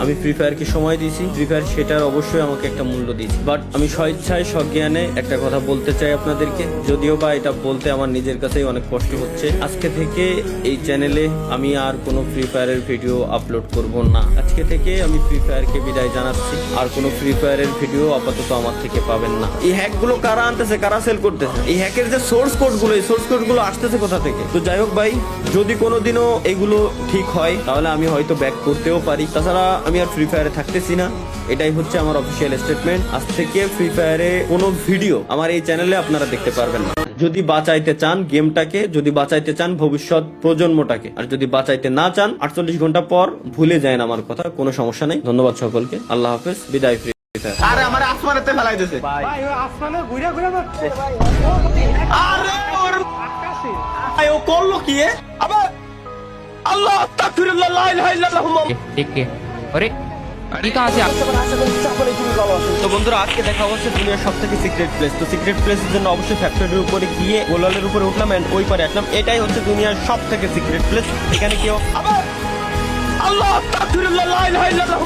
আমি ফ্রি ফায়ারকে সময় দিয়েছি, ফ্রি ফায়ার সেটার অবশ্যই আমাকে একটা মূল্য দিয়েছি। বাট আমি স্বেচ্ছায় সজ্ঞানে একটা কথা বলতে চাই আপনাদেরকে, যদিও বা এটা বলতে আমার নিজের কাছেই অনেক কষ্ট হচ্ছে। আজকে থেকে এই চ্যানেলে আমি আর কোনো ফ্রি ফায়ারের ভিডিও আপলোড করব না। আজকে থেকে আমি ফ্রি ফায়ারকে বিদায় জানাচ্ছি। আর কোনো ফ্রি ফায়ারের ভিডিও আপাতত আমার থেকে পাবেন না। এই হ্যাকগুলো কারা আনতেছে, কারা সেল করতেছে, এই হ্যাকের যে সোর্স কোডগুলো, এই সোর্স কোডগুলো আসতেছে কোথা থেকে? তো যাই হোক ভাই, যদি কোনোদিনও এগুলো ঠিক হয় তাহলে আমি হয়তো ব্যাক করতেও পারি। তাছাড়া আমি আর ফ্রি ফায়ারে থাকতেছি না, এটাই হচ্ছে আমার অফিসিয়াল স্টেটমেন্ট। আজ থেকে ফ্রি ফায়ারে কোনো ভিডিও আমার এই চ্যানেলে আপনারা দেখতে পারবেন না। যদি বাঁচাইতে চান গেমটাকে, যদি বাঁচাইতে চান ভবিষ্যৎ প্রজন্মটাকে, আর যদি বাঁচাইতে না চান 48 ঘন্টা পর ভুলে যায় আমার কথা, কোনো সমস্যা নেই। ধন্যবাদ সকলকে, আল্লাহ হাফেজ, বিদায় ফ্রি ফায়ার। আরে আমার আসমানেতে ফেলাই দিয়েছে ভাই, আসমানে ঘুরে ঘুরে মারছে। আরে ওর ভাই ও করলো কি আবার? আল্লাহ আস্তাগফিরুল্লাহ, লা ইলাহা ইল্লাল্লাহ। देख के अरे ये कहाँ से তো বন্ধুরা, আজকে দেখা হচ্ছে দুনিয়ার সব থেকে সিক্রেট প্লেস। তো সিক্রেট প্লেসের জন্য অবশ্যই ফ্যাক্টরির উপরে গিয়ে গোলালের উপরে উঠলাম এন্ড ওই পারে আসলাম। এটাই হচ্ছে দুনিয়ার সব থেকে সিক্রেট প্লেস। এখানে কেউ আবার আল্লাহ আস্তাগফিরুল্লাহ, লা ইলাহা ইল্লাল্লাহ।